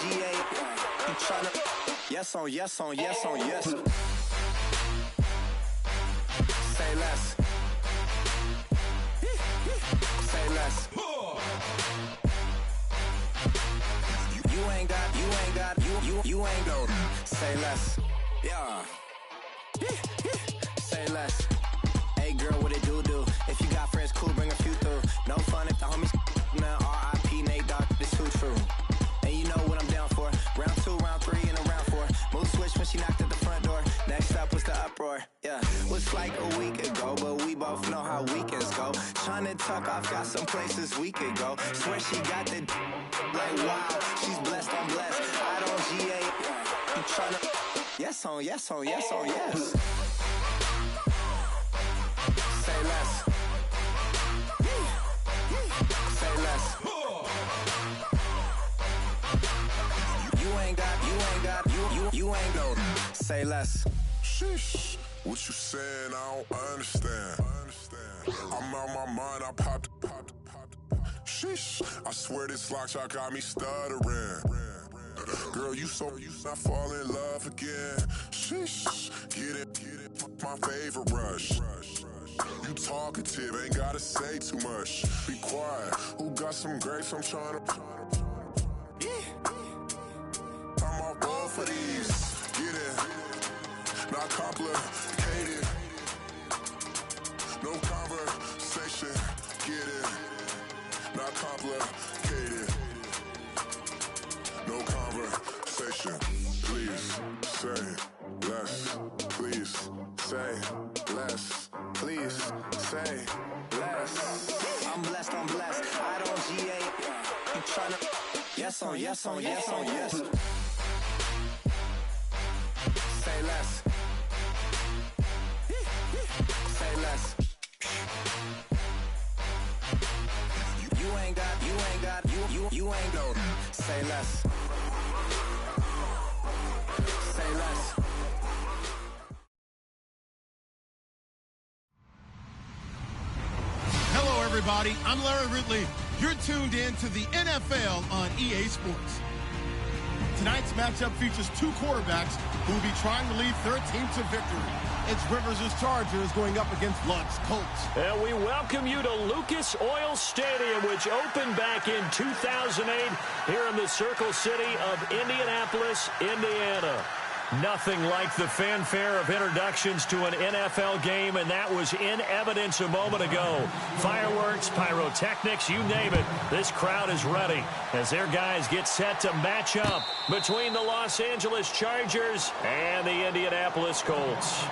GA. You tryna yes on yes on yes on yes. Say less. Say less. You ain't go. Say less. Yeah. Say less. Hey girl, what it do? If you got friends, cool, bring a few through. No fun if the homies, man. R.I.P. Nate Dogg, this too true. And you know what I'm down for. Round 2, round 3, and a round 4. Mood switch when she knocked at the front door. Next up was the uproar. Yeah, was like a week ago, but we both know how weekends go. Tryna tuck off, got some places we could go. Swear she got the like wow, she's blessed, I'm blessed. I don't GA. You tryna yes on yes on yes on yes. Say less. Say less. You ain't go. Say less. Sheesh. What you saying? I don't understand. I'm out my mind. I popped. Sheesh. I swear this lock shot got me stuttering. Girl, you not fall in love again. Sheesh. Get it. My favorite rush. You talkative, ain't gotta say too much. Be quiet. Who got some grapes? I'm tryna. I'm off ball for these. Get it. Not complicated. No conversation. Get it. Not complicated. No conversation. Please say less. Please say less. Please say less. I'm blessed. I don't GA. You tryna yes on yes on yes on yes. Say less. Say less. You ain't go. Say less. Say less. Hello, everybody. I'm Larry Ridley. You're tuned in to the NFL on EA Sports. Tonight's matchup features two quarterbacks who will be trying to lead their team to victory. It's Rivers' Chargers going up against Luck's Colts. And we welcome you to Lucas Oil Stadium, which opened back in 2008 here in the Circle City of Indianapolis, Indiana. Nothing like the fanfare of introductions to an NFL game, and that was in evidence a moment ago. Fireworks, pyrotechnics, you name it. This crowd is ready as their guys get set to match up between the Los Angeles Chargers and the Indianapolis Colts.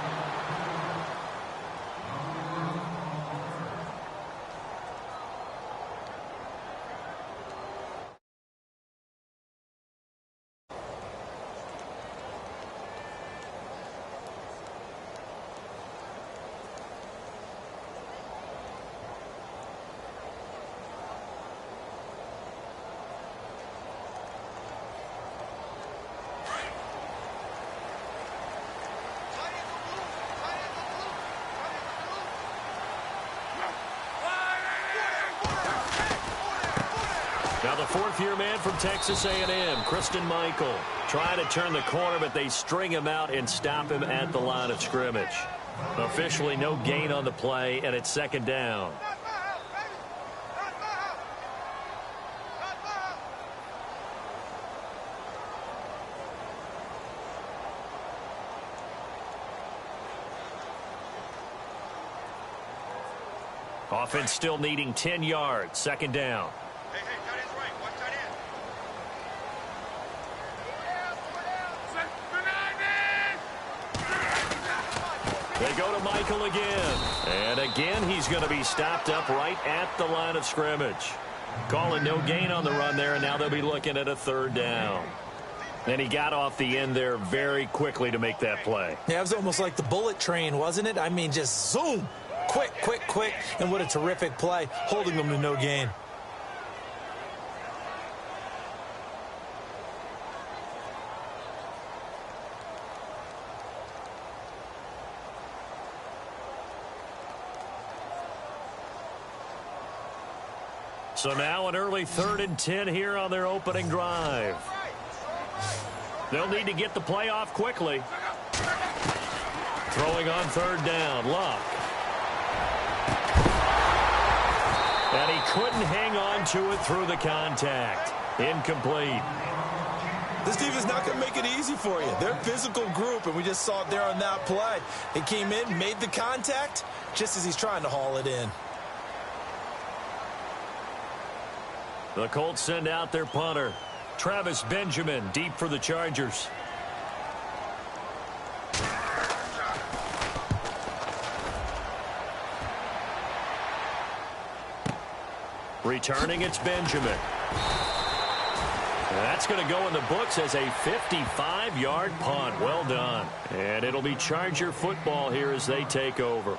Now the fourth-year man from Texas A&M, Christine Michael, trying to turn the corner, but they string him out and stop him at the line of scrimmage. Officially no gain on the play, and it's second down. Offense still needing 10 yards, second down. They go to Michael again. And again, he's going to be stopped up right at the line of scrimmage. Calling no gain on the run there, and now they'll be looking at a third down. And he got off the end there very quickly to make that play. Yeah, it was almost like the bullet train, wasn't it? I mean, just zoom. Quick, quick, quick. And what a terrific play, holding them to no gain. So now an early 3rd and 10 here on their opening drive. They'll need to get the play off quickly. Throwing on third down, Luck. And he couldn't hang on to it through the contact. Incomplete. This defense is not going to make it easy for you. They're a physical group, and we just saw it there on that play. He came in, made the contact, just as he's trying to haul it in. The Colts send out their punter, Travis Benjamin, deep for the Chargers. Returning, it's Benjamin. That's going to go in the books as a 55-yard punt. Well done. And it'll be Charger football here as they take over.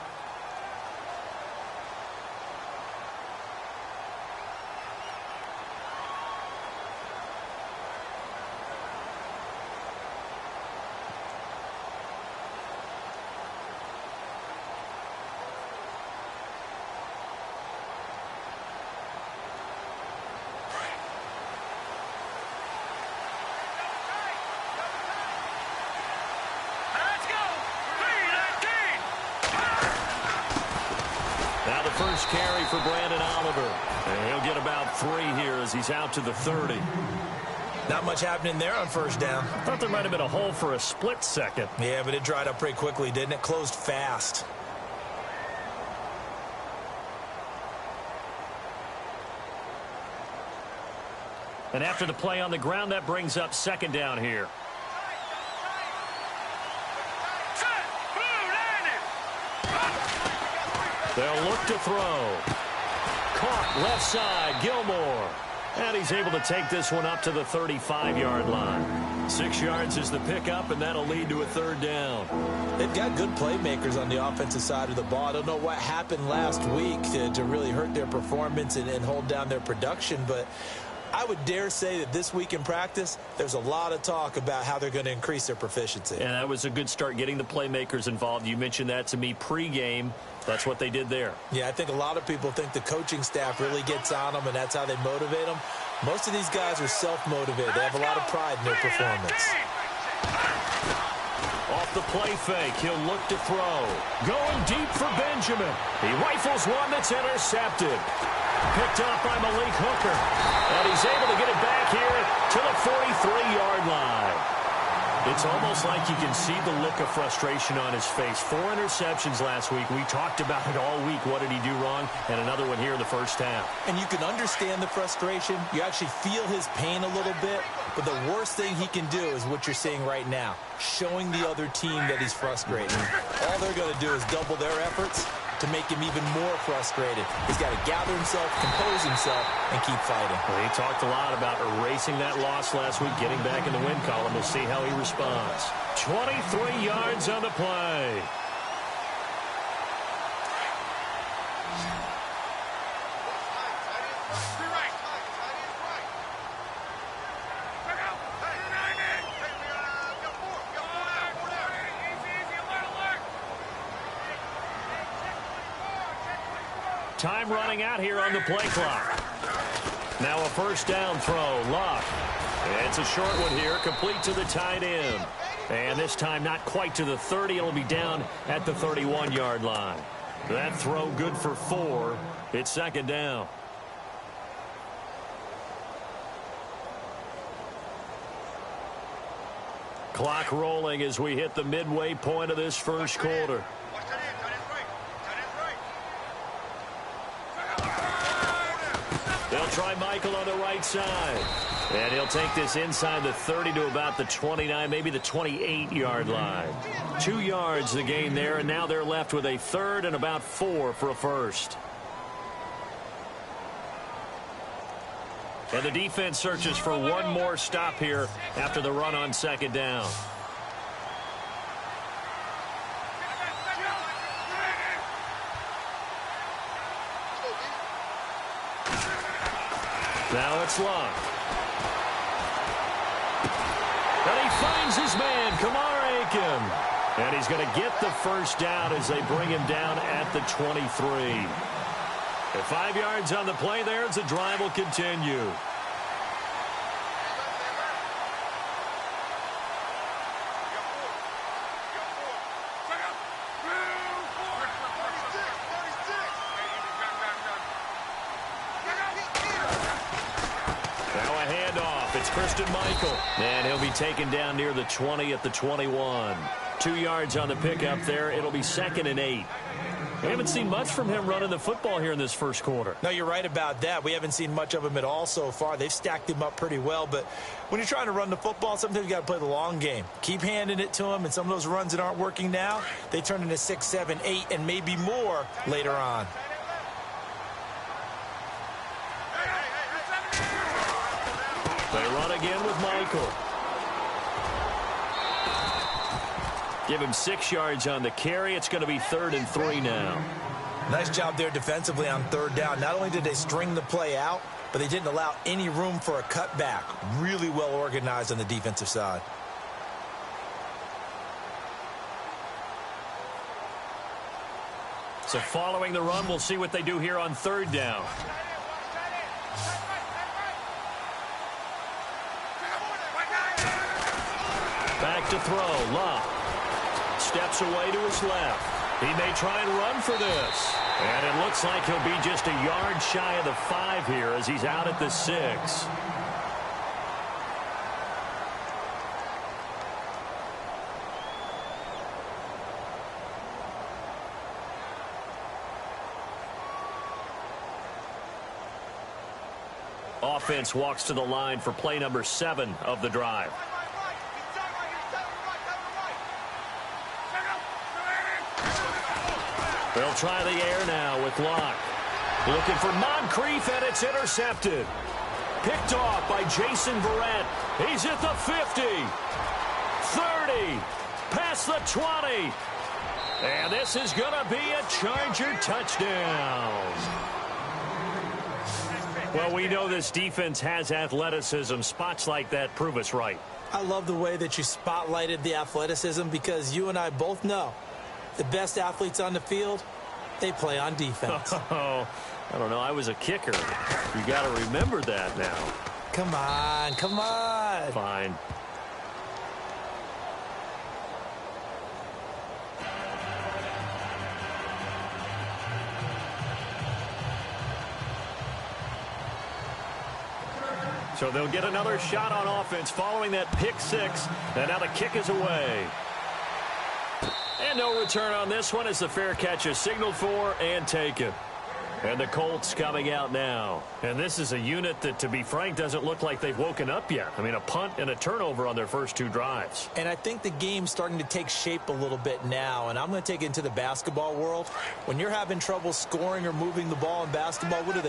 First carry for Brandon Oliver. And he'll get about 3 here as he's out to the 30. Not much happening there on first down. I thought there might have been a hole for a split second. Yeah, but it dried up pretty quickly, didn't it? Closed fast. And after the play on the ground, that brings up second down here. They'll look to throw. Caught left side, Gilmore. And he's able to take this one up to the 35-yard line. 6 yards is the pickup, and that'll lead to a third down. They've got good playmakers on the offensive side of the ball. I don't know what happened last week to really hurt their performance and hold down their production, but I would dare say that this week in practice, there's a lot of talk about how they're going to increase their proficiency. And that was a good start getting the playmakers involved. You mentioned that to me pregame. That's what they did there. Yeah, I think a lot of people think the coaching staff really gets on them, and that's how they motivate them. Most of these guys are self-motivated. They have a lot of pride in their performance. Off the play fake, he'll look to throw. Going deep for Benjamin. He rifles one that's intercepted. Picked up by Malik Hooker. And he's able to get it back here to the 43-yard line. It's almost like you can see the look of frustration on his face. 4 interceptions last week. We talked about it all week. What did he do wrong? And another one here in the first half. And you can understand the frustration. You actually feel his pain a little bit. But the worst thing he can do is what you're seeing right now, showing the other team that he's frustrated. All they're going to do is double their efforts to make him even more frustrated. He's got to gather himself, compose himself, and keep fighting. Well, he talked a lot about erasing that loss last week, getting back in the win column. We'll see how he responds. 23 yards on the play. Time running out here on the play clock. Now a first down throw. Luck. It's a short one here, complete to the tight end. And this time not quite to the 30. It'll be down at the 31-yard line. That throw good for 4. It's second down. Clock rolling as we hit the midway point of this first quarter. They'll try Michael on the right side. And he'll take this inside the 30 to about the 29, maybe the 28-yard line. 2 yards the gain there, and now they're left with a third and about 4 for a first. And the defense searches for one more stop here after the run on second down. Now it's Luck. And he finds his man, Kamar Aiken. And he's going to get the first down as they bring him down at the 23. At 5 yards on the play there as the drive will continue. It's Christian Michael. And he'll be taken down near the 20 at the 21. 2 yards on the pickup there. It'll be 2nd and 8. We haven't seen much from him running the football here in this first quarter. No, you're right about that. We haven't seen much of him at all so far. They've stacked him up pretty well, but when you're trying to run the football, sometimes you got to play the long game. Keep handing it to him, and some of those runs that aren't working now, they turn into 6, 7, 8, and maybe more later on. They run again with Michael. Give him 6 yards on the carry. It's going to be 3rd and 3 now. Nice job there defensively on 3rd down. Not only did they string the play out, but they didn't allow any room for a cutback. Really well organized on the defensive side. So following the run, we'll see what they do here on 3rd down. Back to throw. Love. Steps away to his left. He may try and run for this. And it looks like he'll be just a yard shy of the 5 here as he's out at the 6. Offense walks to the line for play number 7 of the drive. They'll try the air now with Locke. Looking for Moncrief, and it's intercepted. Picked off by Jason Verrett. He's at the 50. 30. Past the 20. And this is going to be a Charger touchdown. Well, we know this defense has athleticism. Spots like that prove us right. I love the way that you spotlighted the athleticism because you and I both know the best athletes on the field, they play on defense. Oh, I don't know. I was a kicker. You got to remember that now. Come on, come on. Fine. So they'll get another shot on offense following that pick 6. And now the kick is away. And no return on this one as the fair catch is signaled for and taken. And the Colts coming out now. And this is a unit that, to be frank, doesn't look like they've woken up yet. I mean, a punt and a turnover on their first 2 drives. And I think the game's starting to take shape a little bit now. And I'm going to take it into the basketball world. When you're having trouble scoring or moving the ball in basketball, what do?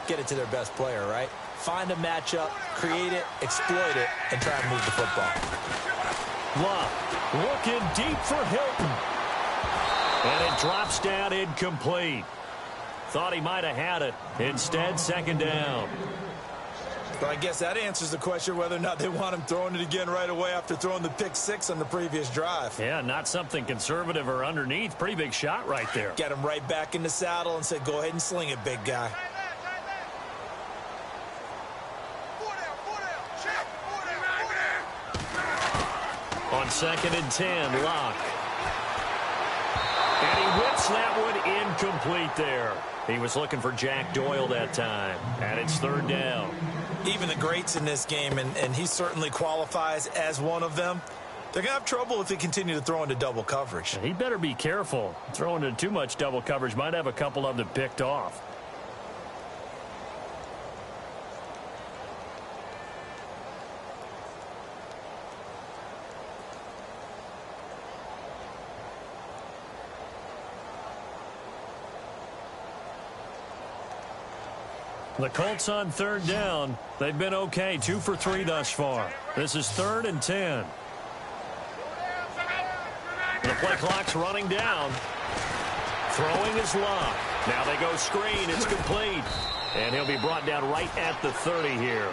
Get it to their best player, right? Find a matchup, create it, exploit it, and try and move the football. Love looking deep for Hilton. And it drops down incomplete. Thought he might have had it. Instead, 2nd down. But I guess that answers the question whether or not they want him throwing it again right away after throwing the pick 6 on the previous drive. Yeah, not something conservative or underneath. Pretty big shot right there. Get him right back in the saddle and said, go ahead and sling it, big guy. On 2nd and 10, Locke. And he whips that one incomplete there. He was looking for Jack Doyle that time. And it's 3rd down. Even the greats in this game, and he certainly qualifies as one of them, they're going to have trouble if they continue to throw into double coverage. He better be careful. Throwing into too much double coverage might have a couple of them picked off. The Colts on 3rd down. They've been okay. 2 for 3 thus far. This is 3rd and 10. The play clock's running down. Throwing is Locke. Now they go screen. It's complete. And he'll be brought down right at the 30 here.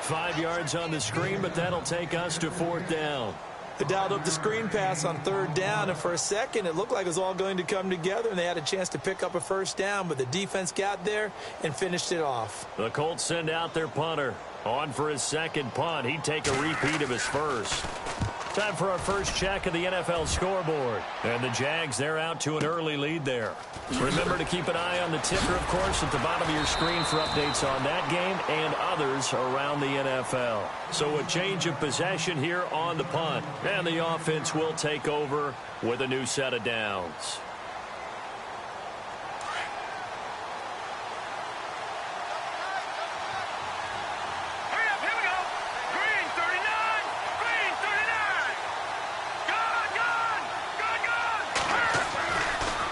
5 yards on the screen, but that'll take us to 4th down. They dialed up the screen pass on 3rd down, and for a second it looked like it was all going to come together, and they had a chance to pick up a 1st down, but the defense got there and finished it off. The Colts send out their punter. On for his 2nd punt. He'd take a repeat of his first. Time for our first check of the NFL scoreboard. And the Jags, they're out to an early lead there. Remember to keep an eye on the ticker, of course, at the bottom of your screen for updates on that game and others around the NFL. So a change of possession here on the punt. And the offense will take over with a new set of downs.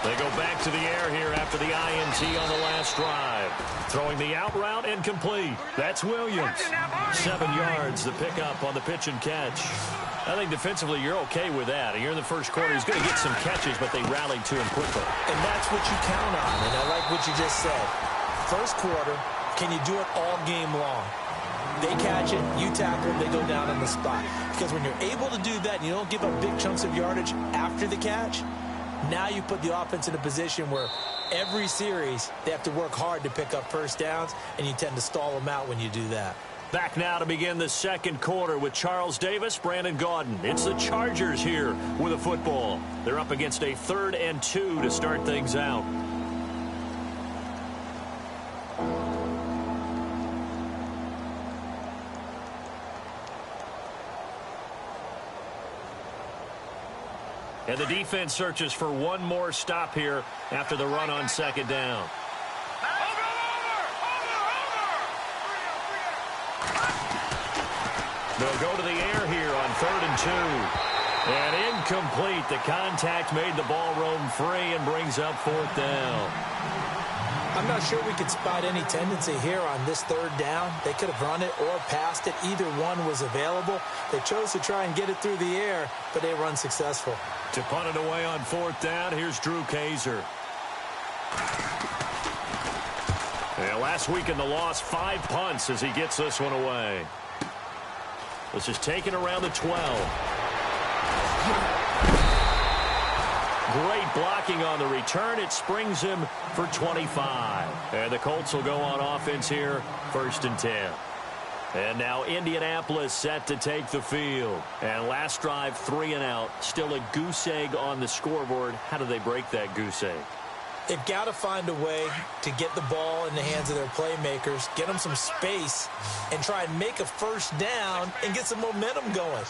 They go back to the air here after the INT on the last drive. Throwing the out route and complete. That's Williams. 7 yards, the pickup on the pitch and catch. I think defensively you're okay with that. You're in the first quarter. He's going to get some catches, but they rallied to him quickly. And that's what you count on, and I like what you just said. First quarter, can you do it all game long? They catch it, you tackle, they go down on the spot. Because when you're able to do that and you don't give up big chunks of yardage after the catch, now you put the offense in a position where every series they have to work hard to pick up first downs, and you tend to stall them out when you do that. Back now to begin the second quarter with Charles Davis, Brandon Gaudin. It's the Chargers here with a football. They're up against a 3rd and 2 to start things out. And the defense searches for one more stop here after the run on second down. They'll go to the air here on 3rd and 2. And incomplete. The contact made the ball roam free and brings up 4th down. I'm not sure we could spot any tendency here on this 3rd down. They could have run it or passed it. Either one was available. They chose to try and get it through the air, but they were unsuccessful. To punt it away on 4th down, here's Drew Kaiser. Yeah, last week in the loss, 5 punts as he gets this one away. This is taken around the 12. Great blocking on the return. It springs him for 25. And the Colts will go on offense here, 1st and 10. And now Indianapolis set to take the field. And last drive, 3 and out. Still a goose egg on the scoreboard. How do they break that goose egg? They've got to find a way to get the ball in the hands of their playmakers, get them some space, and try and make a first down and get some momentum going.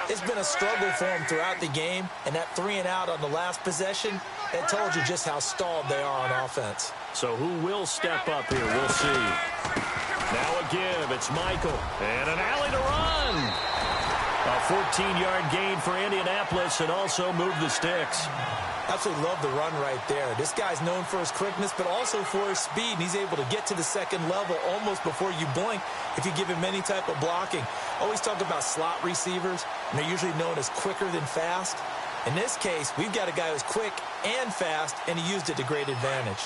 It's been a struggle for them throughout the game, and that 3 and out on the last possession, that told you just how stalled they are on offense. So who will step up here? We'll see. Now a give. It's Michael. And an alley to run. A 14-yard gain for Indianapolis and also move the sticks. Absolutely love the run right there. This guy's known for his quickness, but also for his speed. And he's able to get to the second level almost before you blink if you give him any type of blocking. Always talk about slot receivers, and they're usually known as quicker than fast. In this case, we've got a guy who's quick and fast, and he used it to great advantage.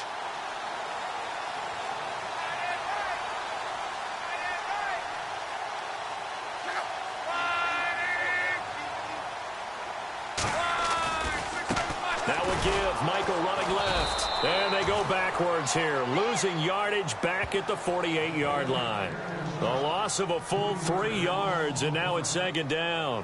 Give Michael running left. And they go backwards here, losing yardage back at the 48-yard line. A loss of a full 3 yards, and now it's 2nd down.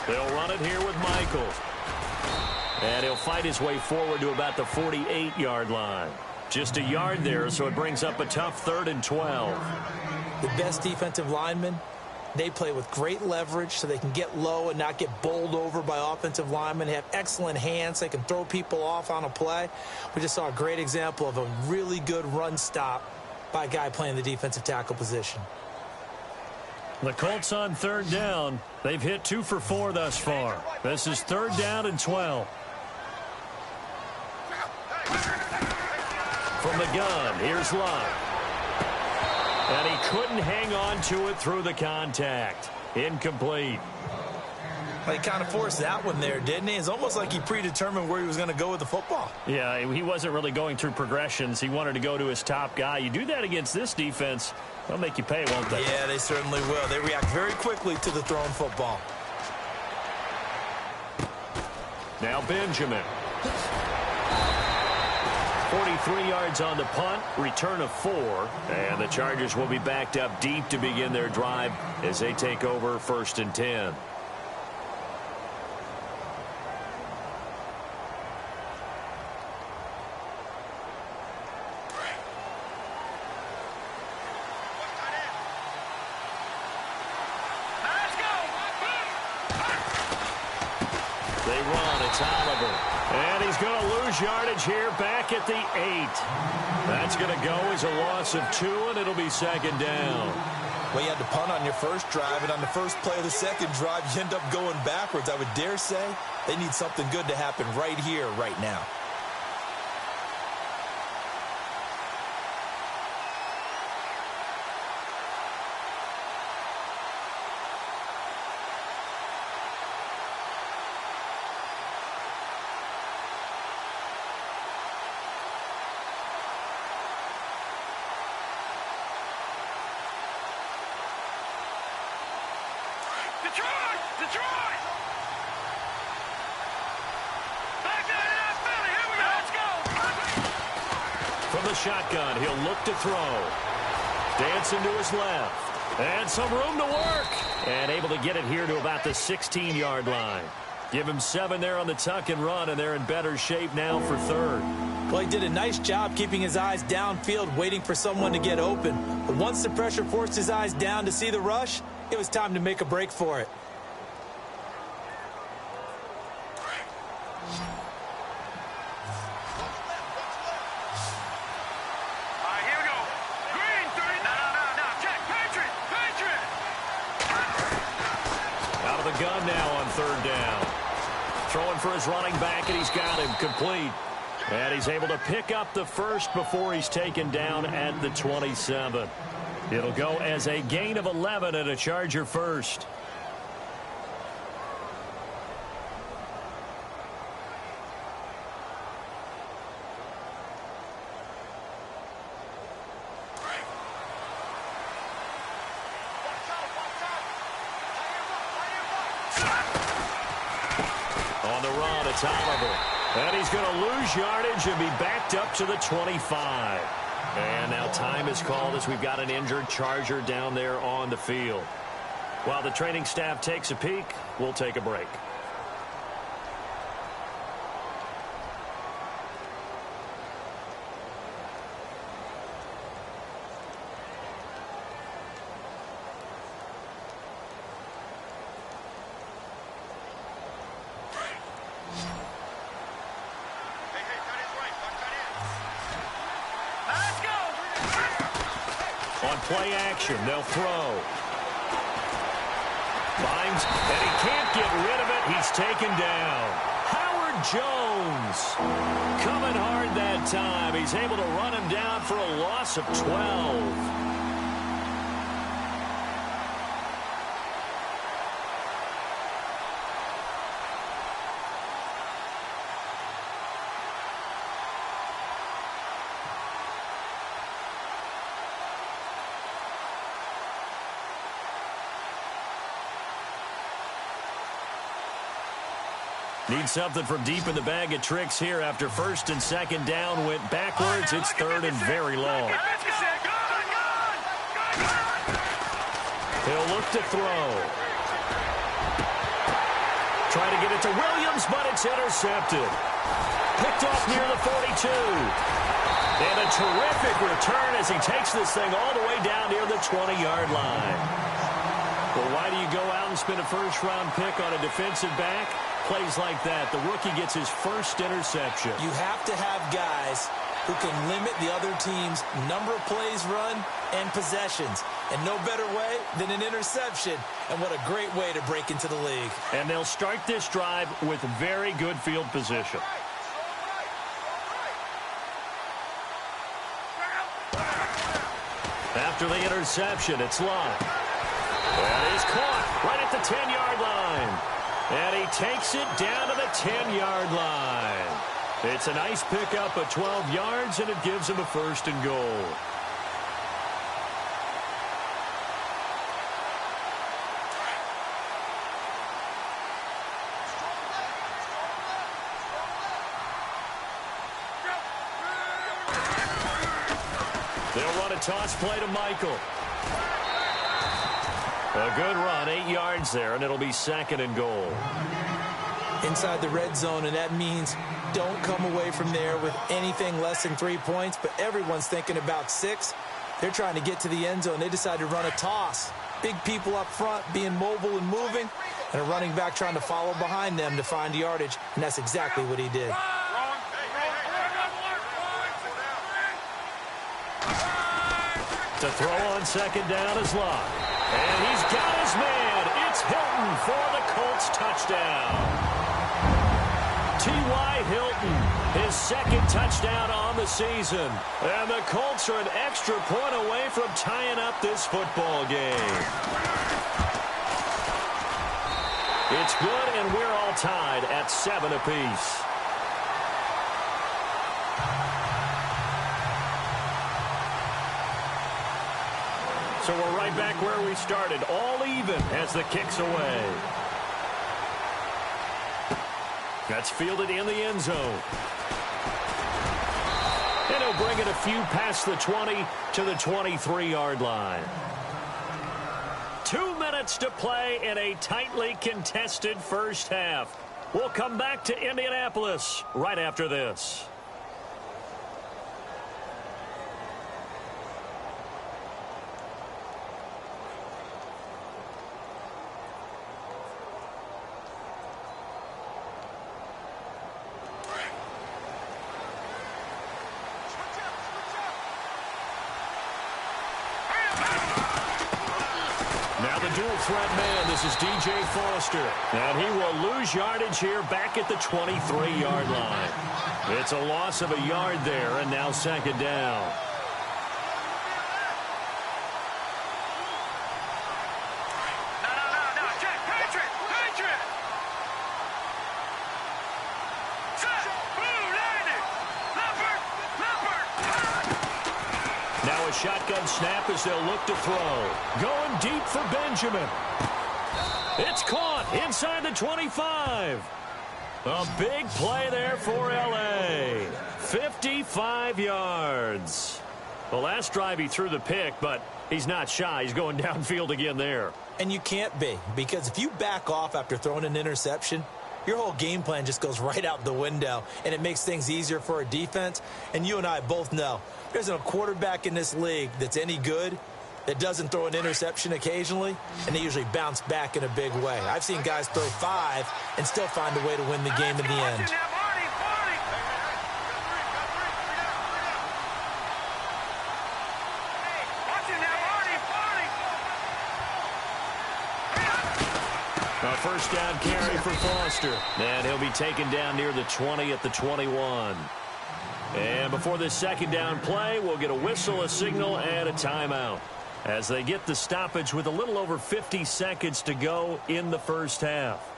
They'll run it here with Michael. And he'll fight his way forward to about the 48-yard line. Just a yard there, so it brings up a tough 3rd and 12. The best defensive linemen, they play with great leverage so they can get low and not get bowled over by offensive linemen. They have excellent hands. They can throw people off on a play. We just saw a great example of a really good run stop by a guy playing the defensive tackle position. The Colts on 3rd down. They've hit 2 for 4 thus far. This is 3rd down and 12. From the gun, here's Love. And he couldn't hang on to it through the contact. Incomplete. He kind of forced that one there, didn't he? It's almost like he predetermined where he was going to go with the football. Yeah, he wasn't really going through progressions. He wanted to go to his top guy. You do that against this defense, they'll make you pay, won't they? Yeah, they certainly will. They react very quickly to the thrown football. Now Benjamin. 43 yards on the punt, return of 4, and the Chargers will be backed up deep to begin their drive as they take over 1st and 10. They run, it's Oliver. And he's going to lose yardage here back at the 8. That's going to go as a loss of 2, and it'll be 2nd down. Well, you had to punt on your first drive, and on the first play of the second drive, you end up going backwards. I would dare say they need something good to happen right here, right now. Detroit! Back to the NFL, here we go! Let's go! From the shotgun, he'll look to throw. Dancing to his left. And some room to work. And able to get it here to about the 16-yard line. Give him 7 there on the tuck and run, and they're in better shape now for 3rd. Well, he did a nice job keeping his eyes downfield, waiting for someone to get open. But once the pressure forced his eyes down to see the rush, it was time to make a break for it. Gun now on 3rd down. Throwing for his running back, and he's got him complete. And he's able to pick up the first before he's taken down at the 27. It'll go as a gain of 11 and a Charger first. On the run, it's Oliver. And he's going to lose yardage and be backed up to the 25. And now time is called as we've got an injured Charger down there on the field. While the training staff takes a peek, we'll take a break. On play action, they'll throw. Finds, and he can't get rid of it. He's taken down. Howard Jones coming hard that time. He's able to run him down for a loss of 12. Need something from deep in the bag of tricks here after 1st and 2nd down went backwards. It's 3rd and very long. He'll look to throw. Try to get it to Williams, but it's intercepted. Picked off near the 42. And a terrific return as he takes this thing all the way down near the 20-yard line. Well, why do you go out and spend a first-round pick on a defensive back? Plays like that, the rookie gets his first interception. You have to have guys who can limit the other team's number of plays run and possessions. And no better way than an interception. And what a great way to break into the league. And they'll start this drive with very good field position. After the interception, it's Lott. And he's caught right at the 10-yard line. And he takes it down to the 10-yard line. It's a nice pickup of 12 yards, and it gives him a 1st and goal. They'll run a toss play to Michael. A good run, 8 yards there, and it'll be 2nd and goal. Inside the red zone, and that means don't come away from there with anything less than 3 points, but everyone's thinking about 6. They're trying to get to the end zone. They decide to run a toss. Big people up front being mobile and moving, and a running back trying to follow behind them to find yardage, and that's exactly what he did. To throw on 2nd down is Locke. And he's got his man. It's Hilton for the Colts touchdown. T.Y. Hilton, his 2nd touchdown on the season. And the Colts are an extra point away from tying up this football game. It's good, and we're all tied at 7 apiece. So we're right back where we started, all even as the kick's away. That's fielded in the end zone. And he'll bring it a few past the 20 to the 23-yard line. 2 minutes to play in a tightly contested first half. We'll come back to Indianapolis right after this. Threat man, this is DJ Foster, and he will lose yardage here back at the 23-yard line. It's a loss of a yard there, and now 2nd down. No, Jack, Patrick! Set! Blue, landed! Leopard! Now a shotgun snap as they'll look to throw. Going deep for Benjamin. It's caught inside the 25. A big play there for L.A. 55 yards. The last drive he threw the pick, but he's not shy. He's going downfield again there. And you can't be, because if you back off after throwing an interception, your whole game plan just goes right out the window, and it makes things easier for a defense. And you and I both know there's a quarterback in this league that's any good that doesn't throw an interception occasionally, and they usually bounce back in a big way. I've seen guys throw 5 and still find a way to win the game in the end. A first down carry for Foster. And he'll be taken down near the 20 at the 21. And before this 2nd down play, we'll get a whistle, a signal, and a timeout, as they get the stoppage with a little over 50 seconds to go in the first half.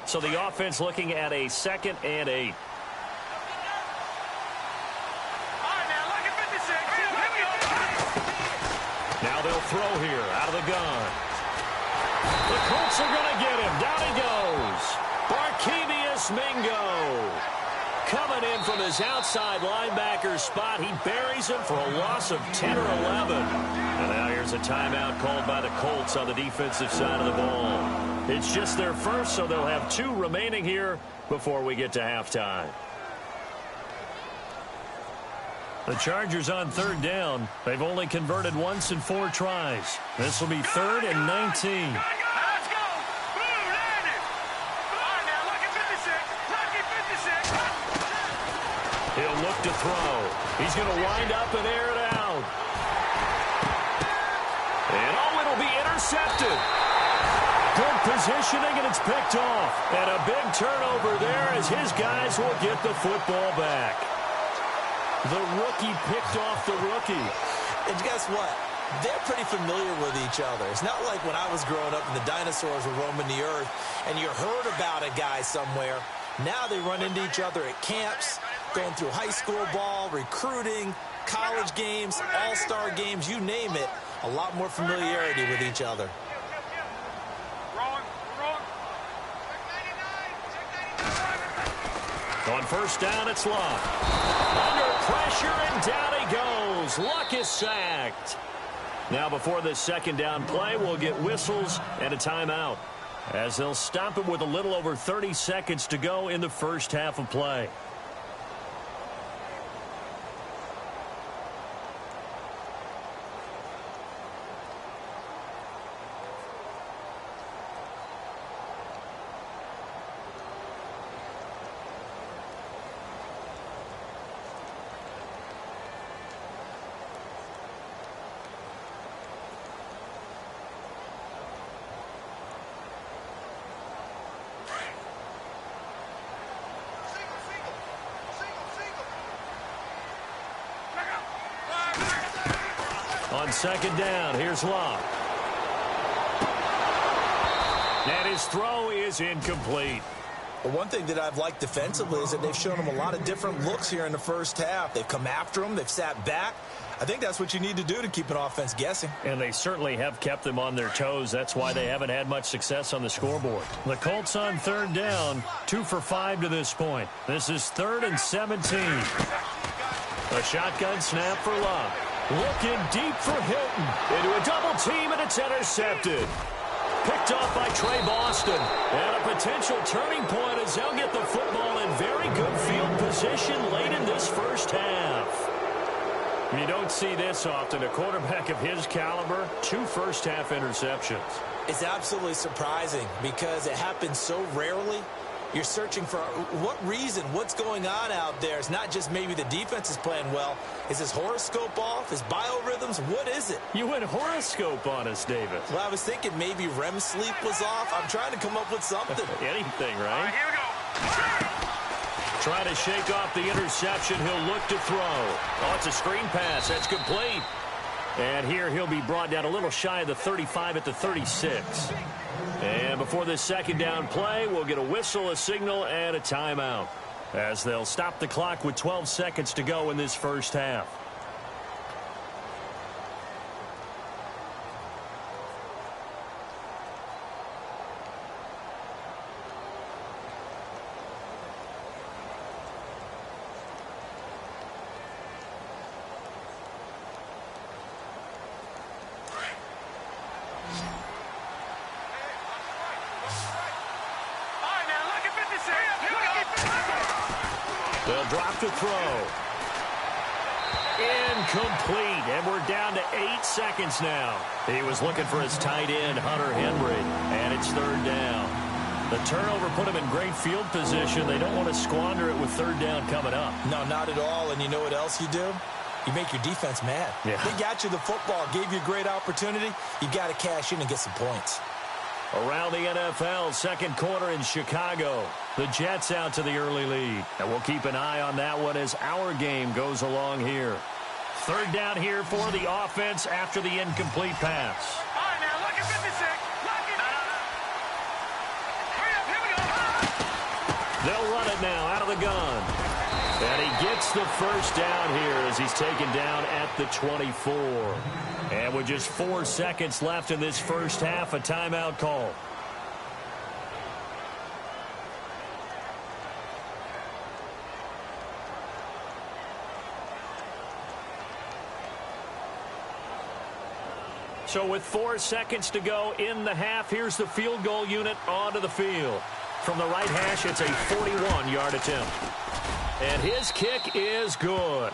So the offense looking at a 2nd and 8. Now they'll throw here out of the gun. The Colts are going to get him. Down he goes. Barkevious Mingo. Coming in from his outside linebacker spot. He buries him for a loss of 10 or 11. And now here's a timeout called by the Colts on the defensive side of the ball. It's just their first, so they'll have 2 remaining here before we get to halftime. The Chargers on 3rd down. They've only converted once in 4 tries. This will be 3rd and 19. Let's go! Blue, landed! All right, now, lucky 56. Lucky 56. He'll look to throw. He's going to wind up and air it out. And it'll be intercepted. Good positioning, and it's picked off. And a big turnover there as his guys will get the football back. The rookie picked off the rookie. And guess what? They're pretty familiar with each other. It's not like when I was growing up and the dinosaurs were roaming the earth and you heard about a guy somewhere. Now they run into each other at camps, going through high school ball, recruiting, college games, all-star games, you name it. A lot more familiarity with each other. On first down, it's Luck. Under pressure, and down he goes. Luck is sacked. Now, before this second down play, we'll get whistles and a timeout, as they'll stop it with a little over 30 seconds to go in the first half of play. On second down, here's Locke. And his throw is incomplete. Well, one thing that I've liked defensively is that they've shown him a lot of different looks here in the first half. They've come after him. They've sat back. I think that's what you need to do to keep an offense guessing. And they certainly have kept them on their toes. That's why they haven't had much success on the scoreboard. The Colts on third down, 2 for 5 to this point. This is 3rd and 17. A shotgun snap for Locke. Looking deep for Hilton. Into a double team, and it's intercepted. Picked off by Trey Boston. And a potential turning point as they'll get the football in very good field position late in this first half. You don't see this often. A quarterback of his caliber, 2 first-half interceptions. It's absolutely surprising because it happens so rarely. You're searching for what reason, what's going on out there. It's not just maybe the defense is playing well. Is his horoscope off? His biorhythms? What is it? You went horoscope on us, David. Well, I was thinking maybe REM sleep was off. I'm trying to come up with something. Anything, right? All right, here we go. Trying to shake off the interception. He'll look to throw. Oh, it's a screen pass. That's complete. And here he'll be brought down a little shy of the 35 at the 36. And before this second down play, we'll get a whistle, a signal, and a timeout, as they'll stop the clock with 12 seconds to go in this first half. They'll drop to throw. Incomplete, and we're down to 8 seconds now. He was looking for his tight end, Hunter Henry, and it's third down. The turnover put him in great field position. They don't want to squander it with third down coming up. No, not at all, and you know what else you do? You make your defense mad. Yeah. They got you the football, gave you a great opportunity. You got to cash in and get some points. Around the NFL, second quarter in Chicago. The Jets out to the early lead. And we'll keep an eye on that one as our game goes along here. Third down here for the offense after the incomplete pass. All right, now, look at 56. Look it. Hurry up, here we go. They'll run it now out of the gun. And he gets the first down here as he's taken down at the 24. And with just 4 seconds left in this first half, a timeout call. So with 4 seconds to go in the half, here's the field goal unit onto the field. From the right hash, it's a 41-yard attempt. And his kick is good.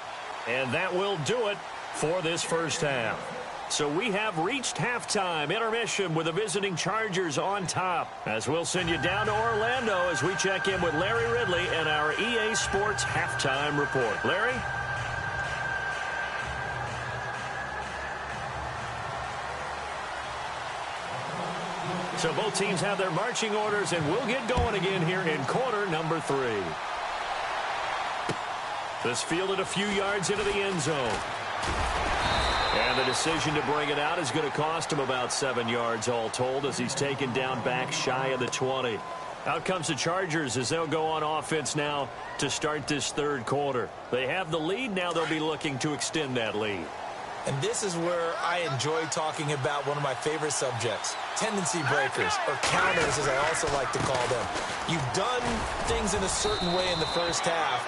And that will do it for this first half. So we have reached halftime intermission with the visiting Chargers on top, as we'll send you down to Orlando as we check in with Larry Ridley and our EA Sports halftime report. Larry? So both teams have their marching orders, and we'll get going again here in quarter number 3. This fielded a few yards into the end zone. And the decision to bring it out is going to cost him about 7 yards all told as he's taken down back shy of the 20. Out comes the Chargers as they'll go on offense now to start this third quarter. They have the lead. Now they'll be looking to extend that lead. And this is where I enjoy talking about one of my favorite subjects, tendency breakers, or counters as I also like to call them. You've done things in a certain way in the first half,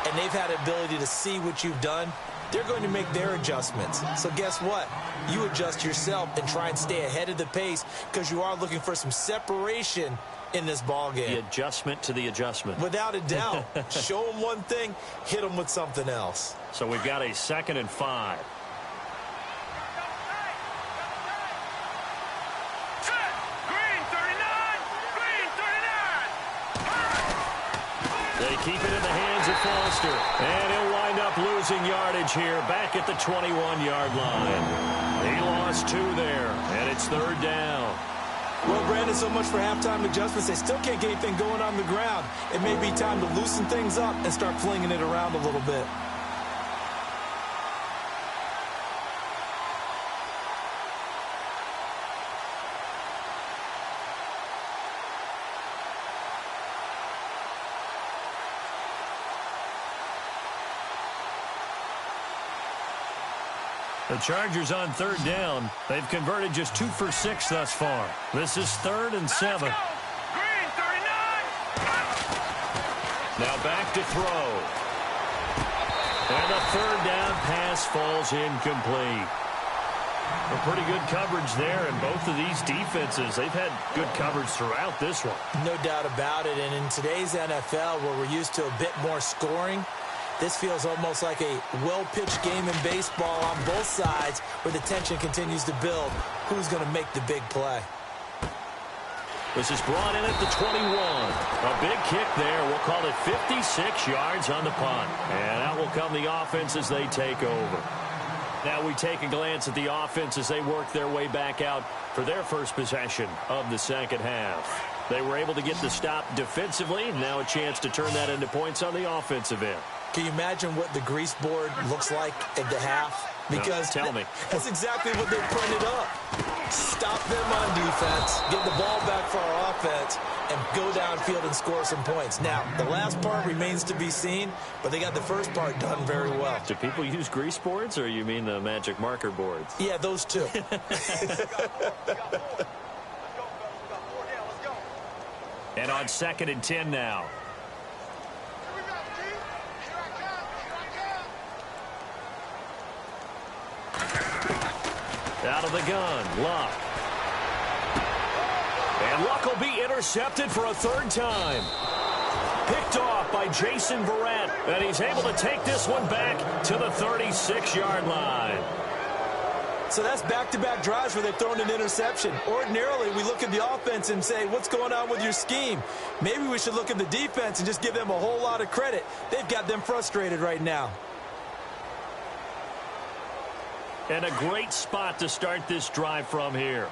and they've had the ability to see what you've done. They're going to make their adjustments. So guess what? You adjust yourself and try and stay ahead of the pace because you are looking for some separation in this ball game. The adjustment to the adjustment. Without a doubt. Show them one thing, hit them with something else. So we've got a 2nd and 5. They keep it in the hands of Foster. And he'll wind up losing yardage here back at the 21-yard line. He lost 2 there, and it's 3rd down. Well, Brandon, so much for halftime adjustments. They still can't get anything going on the ground. It may be time to loosen things up and start flinging it around a little bit. The Chargers on 3rd down. They've converted just 2 for 6 thus far. This is 3rd and 7. Green 39. Now back to throw. And the 3rd down pass falls incomplete. A pretty good coverage there, and both of these defenses, they've had good coverage throughout this one. No doubt about it, and in today's NFL, where we're used to a bit more scoring, this feels almost like a well-pitched game in baseball on both sides where the tension continues to build. Who's going to make the big play? This is brought in at the 21. A big kick there. We'll call it 56 yards on the punt. And out will come the offense as they take over. Now we take a glance at the offense as they work their way back out for their first possession of the second half. They were able to get the stop defensively. Now a chance to turn that into points on the offensive end. Can you imagine what the grease board looks like at the half? Because no, tell me. That's exactly what they printed up. Stop them on defense, get the ball back for our offense, and go downfield and score some points. Now, the last part remains to be seen, but they got the first part done very well. Do people use grease boards, or you mean the magic marker boards? Yeah, those two. And on 2nd and 10 now. Out of the gun, Luck. And Luck will be intercepted for a 3rd time. Picked off by Jason Verrett, and he's able to take this one back to the 36-yard line. So that's back-to-back drives where they've thrown an interception. Ordinarily, we look at the offense and say, what's going on with your scheme? Maybe we should look at the defense and just give them a whole lot of credit. They've got them frustrated right now. And a great spot to start this drive from here.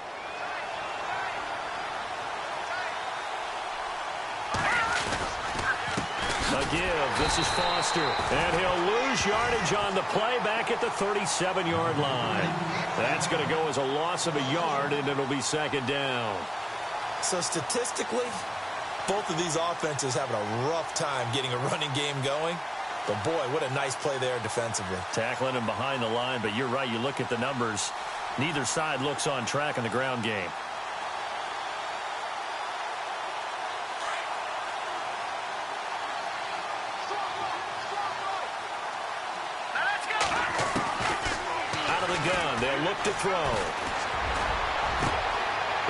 A give. This is Foster. And he'll lose yardage on the play back at the 37-yard line. That's going to go as a loss of a yard, and it'll be 2nd down. So statistically, both of these offenses having a rough time getting a running game going. But, boy, what a nice play there defensively. Tackling him behind the line, but you're right. You look at the numbers. Neither side looks on track in the ground game. Let's go. Out of the gun, they'll look to throw.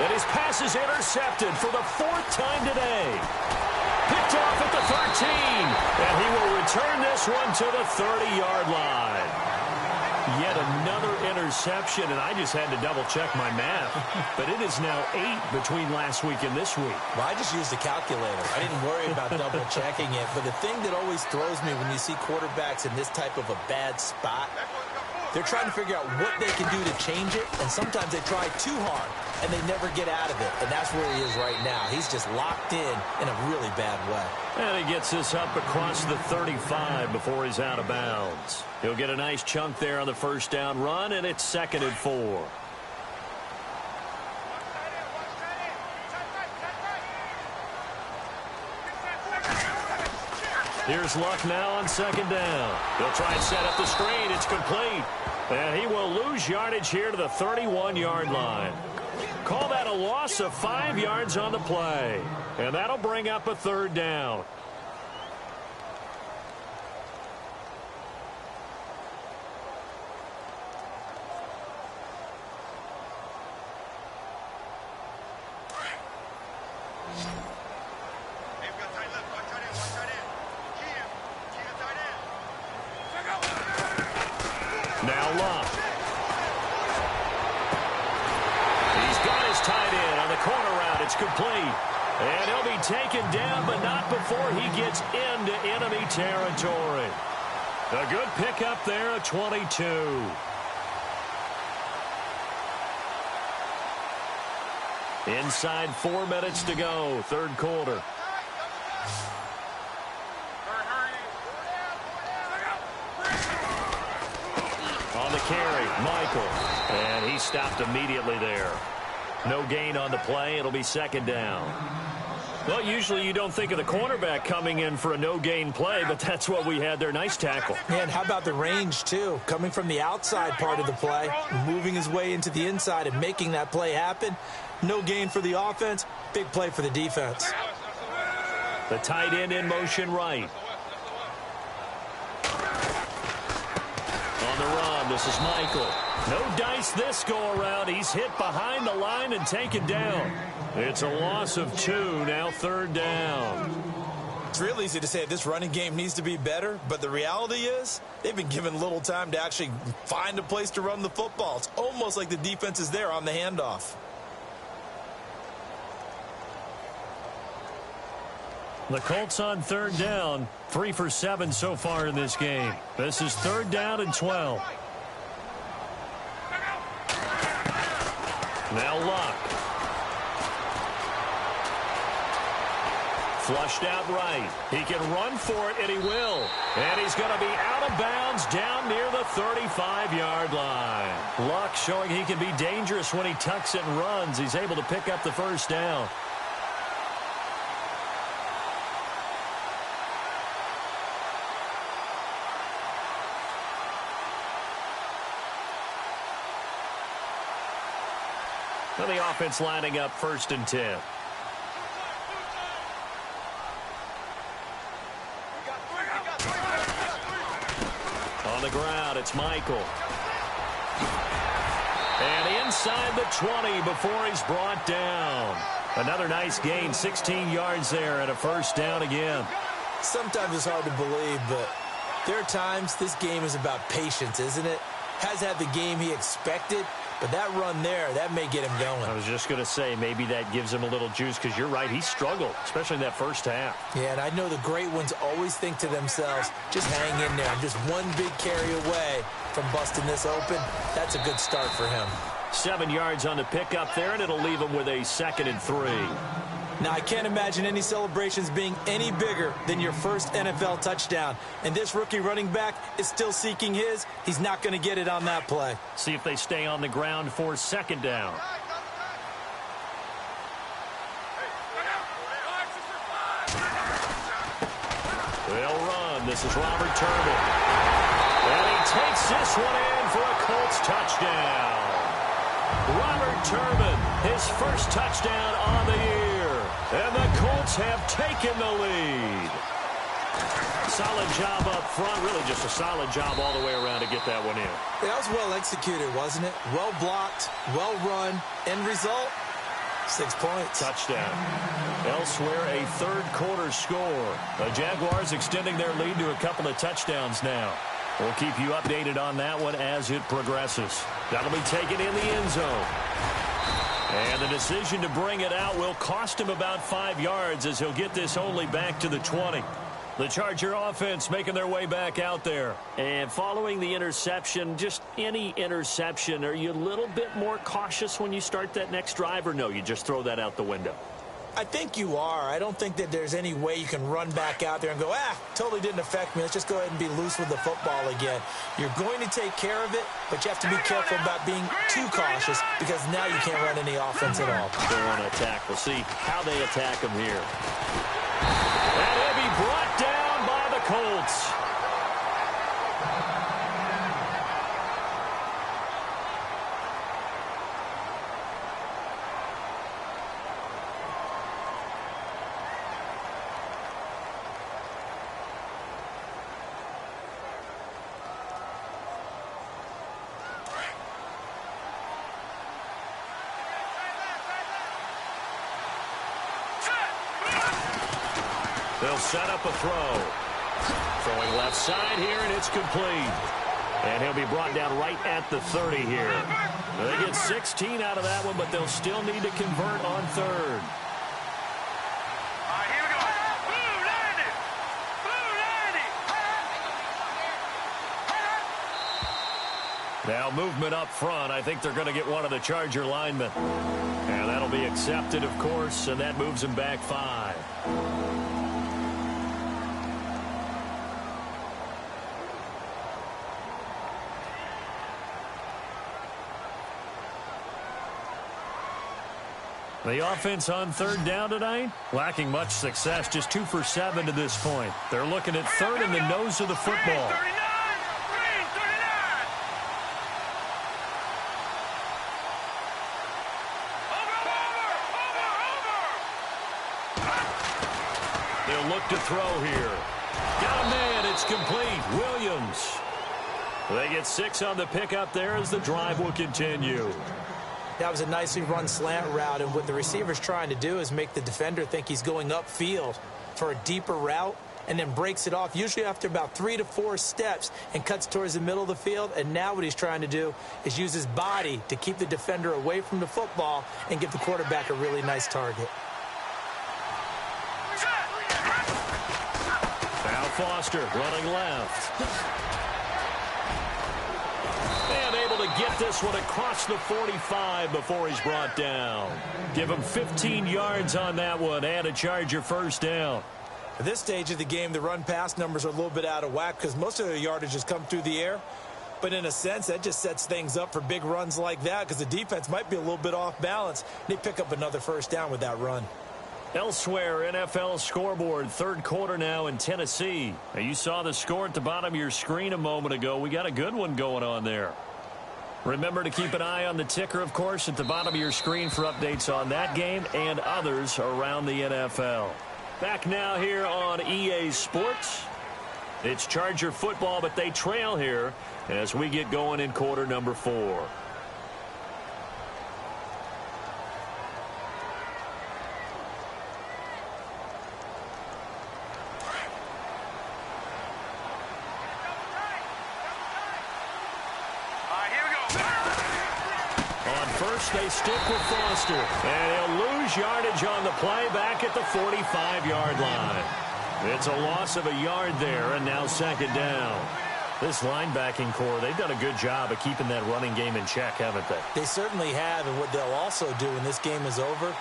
And his pass is intercepted for the 4th time today. Picked off at the 13, and he will return this one to the 30-yard line. Yet another interception, and I just had to double-check my math. But it is now 8 between last week and this week. Well, I just used a calculator. I didn't worry about double-checking it. But the thing that always throws me when you see quarterbacks in this type of a bad spot, They're trying to figure out what they can do to change it, and sometimes they try too hard, and they never get out of it. And that's where he is right now. He's just locked in a really bad way. And he gets this up across the 35 before he's out of bounds. He'll get a nice chunk there on the first down run, and it's 2nd and 4. Here's Luck now on 2nd down. He'll try and set up the screen. It's complete. And he will lose yardage here to the 31-yard line. Call that a loss of 5 yards on the play. And that'll bring up a 3rd down. Now Luck. He's got his tight end on the corner route. It's complete. And he'll be taken down, but not before he gets into enemy territory. A good pickup there at 22. Inside 4 minutes to go, 3rd quarter. On the carry, Michael. And he stopped immediately there. No gain on the play. It'll be 2nd down. Well, usually you don't think of the cornerback coming in for a no-gain play, but that's what we had there. Nice tackle. And how about the range, too? Coming from the outside part of the play, moving his way into the inside and making that play happen. No gain for the offense, big play for the defense. The tight end in motion right. On the run, this is Michael. No dice this go-around. He's hit behind the line and taken down. It's a loss of 2, now 3rd down. It's real easy to say this running game needs to be better, but the reality is they've been given little time to actually find a place to run the football. It's almost like the defense is there on the handoff. The Colts on 3rd down, 3 for 7 so far in this game. This is 3rd down and 12. Now Luck. Flushed out right. He can run for it, and he will. And he's going to be out of bounds down near the 35-yard line. Luck showing he can be dangerous when he tucks it and runs. He's able to pick up the 1st down. And the offense lining up 1st and 10. On the ground, it's Michael. And inside the 20 before he's brought down. Another nice gain, 16 yards there and a 1st down again. Sometimes it's hard to believe, but there are times this game is about patience, isn't it? Has had the game he expected, but that run there, that may get him going. I was just going to say, maybe that gives him a little juice, because you're right, he struggled, especially in that 1st half. Yeah, and I know the great ones always think to themselves, just hang in there. I'm just one big carry away from busting this open. That's a good start for him. 7 yards on the pickup there, and it'll leave him with a 2nd and 3. Now, I can't imagine any celebrations being any bigger than your first NFL touchdown. And this rookie running back is still seeking his. He's not going to get it on that play. See if they stay on the ground for 2nd down. They'll run. This is Robert Turbin. And he takes this one in for a Colts touchdown. Robert Turbin, his 1st touchdown on the year. And the Colts have taken the lead. Solid job up front. Really just a solid job all the way around to get that one in. That was well executed, wasn't it? Well blocked, well run. End result, 6 points. Touchdown. Elsewhere, a 3rd quarter score. The Jaguars extending their lead to a couple of touchdowns now. We'll keep you updated on that one as it progresses. That'll be taken in the end zone. And the decision to bring it out will cost him about 5 yards as he'll get this only back to the 20. The Charger offense making their way back out there. And following the interception, just any interception, are you a little bit more cautious when you start that next drive, or no, you just throw that out the window? I think you are. I don't think that there's any way you can run back out there and go, totally didn't affect me. Let's just go ahead and be loose with the football again. You're going to take care of it, but you have to be careful about being too cautious because now you can't run any offense at all. They want to attack. We'll see how they attack them here. And he'll be brought down by the Colts. They'll set up a throw. Throwing left side here, and it's complete. And he'll be brought down right at the 30 here. Now they get 16 out of that one, but they'll still need to convert on third. All right, here we go. Blue 90. Blue 90. Now movement up front. I think they're going to get one of the Charger linemen. And that'll be accepted, of course, and that moves him back 5. The offense on third down tonight, lacking much success, just 2 for 7 to this point. They're looking at third in the nose of the football. Green 39. Over. They'll look to throw here. Got a man, it's complete. Williams. They get 6 on the pickup there as the drive will continue. That was a nicely run slant route, and what the receiver's trying to do is make the defender think he's going upfield for a deeper route and then breaks it off, usually after about 3 to 4 steps, and cuts towards the middle of the field. And now what he's trying to do is use his body to keep the defender away from the football and give the quarterback a really nice target. Now Foster running left. And able to get this one across the 45 before he's brought down. Give him 15 yards on that one and a Charger first down. At this stage of the game, the run-pass numbers are a little bit out of whack because most of the yardage has come through the air. But in a sense, that just sets things up for big runs like that because the defense might be a little bit off balance. They pick up another first down with that run. Elsewhere, NFL scoreboard, third quarter now in Tennessee. Now, you saw the score at the bottom of your screen a moment ago. We got a good one going on there. Remember to keep an eye on the ticker, of course, at the bottom of your screen for updates on that game and others around the NFL. Back now here on EA Sports. It's Charger football, but they trail here as we get going in quarter number 4. They stick with Foster, and he'll lose yardage on the play back at the 45-yard line. It's a loss of a yard there, and now second down. This linebacking core, they've done a good job of keeping that running game in check, haven't they? They certainly have, and what they'll also do when this game is over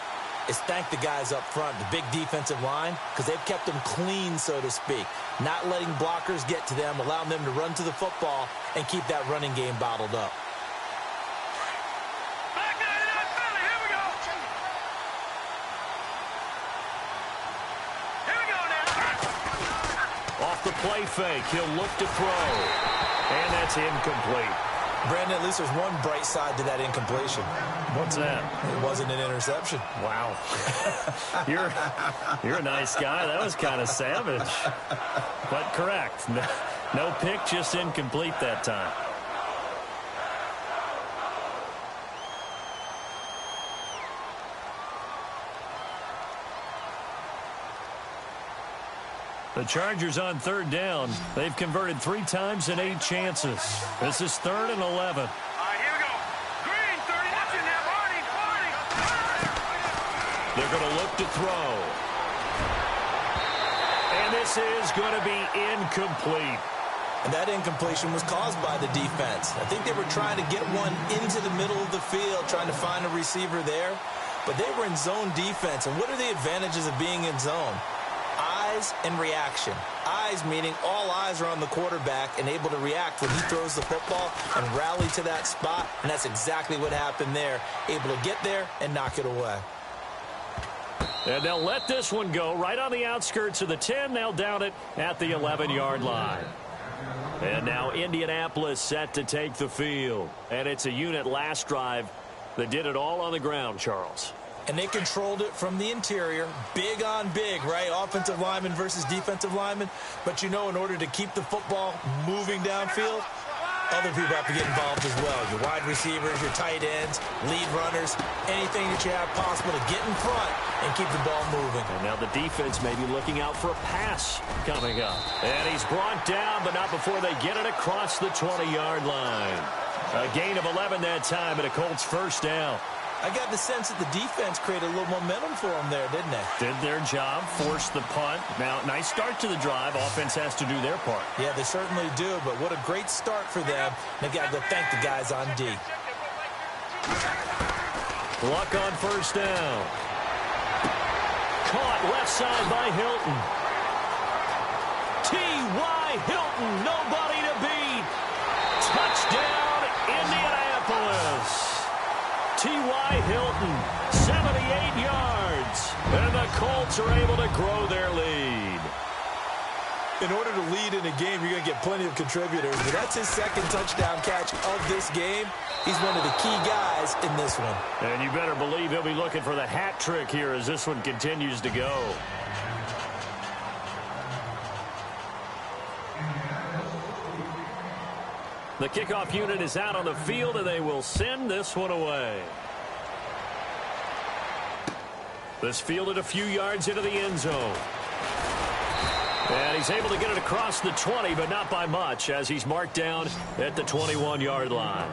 is thank the guys up front, the big defensive line, because they've kept them clean, so to speak, not letting blockers get to them, allowing them to run to the football and keep that running game bottled up. Off the play fake, he'll look to throw. And that's incomplete. Brandon, at least there's one bright side to that incompletion. What's that? It wasn't an interception. Wow. You're a nice guy. That was kind of savage. But correct. No pick, just incomplete that time. The Chargers on third down. They've converted 3 times in 8 chances. This is 3rd and 11. All right, here we go. Green 30. That's in there. Barney. They're going to look to throw. And this is going to be incomplete. And that incompletion was caused by the defense. I think they were trying to get one into the middle of the field, trying to find a receiver there. But they were in zone defense. And what are the advantages of being in zone? Eyes and reaction. Eyes meaning all eyes are on the quarterback and able to react when he throws the football and rally to that spot. And that's exactly what happened there. Able to get there and knock it away. And they'll let this one go right on the outskirts of the 10. They'll down it at the 11-yard line. And now Indianapolis set to take the field. And it's a unit last drive that did it all on the ground, Charles. And they controlled it from the interior. Big on big, right? Offensive lineman versus defensive lineman. But you know, in order to keep the football moving downfield, other people have to get involved as well. Your wide receivers, your tight ends, lead runners, anything that you have possible to get in front and keep the ball moving. And now the defense may be looking out for a pass coming up. And he's brought down, but not before they get it across the 20-yard line. A gain of 11 that time, and a Colts first down. I got the sense that the defense created a little momentum for them there, didn't they? Did their job, forced the punt. Now, nice start to the drive. Offense has to do their part. Yeah, they certainly do, but what a great start for them. They got to go thank the guys on D. Luck on first down. Caught left side by Hilton. T.Y. Hilton, nobody to beat. Touchdown, Indianapolis. T.Y. Hilton, 78 yards. And the Colts are able to grow their lead. In order to lead in a game, you're going to get plenty of contributors. But that's his second touchdown catch of this game. He's one of the key guys in this one. And you better believe he'll be looking for the hat trick here as this one continues to go. The kickoff unit is out on the field, and they will send this one away. This fielded a few yards into the end zone. And he's able to get it across the 20, but not by much, as he's marked down at the 21-yard line.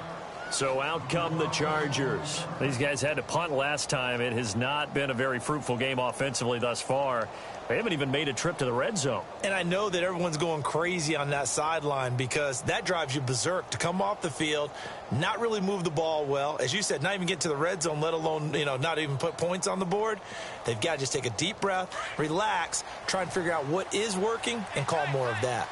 So out come the Chargers. These guys had to punt last time. It has not been a very fruitful game offensively thus far. They haven't even made a trip to the red zone. And I know that everyone's going crazy on that sideline because that drives you berserk to come off the field, not really move the ball well. As you said, not even get to the red zone, let alone, not even put points on the board. They've got to just take a deep breath, relax, try and figure out what is working, and call more of that.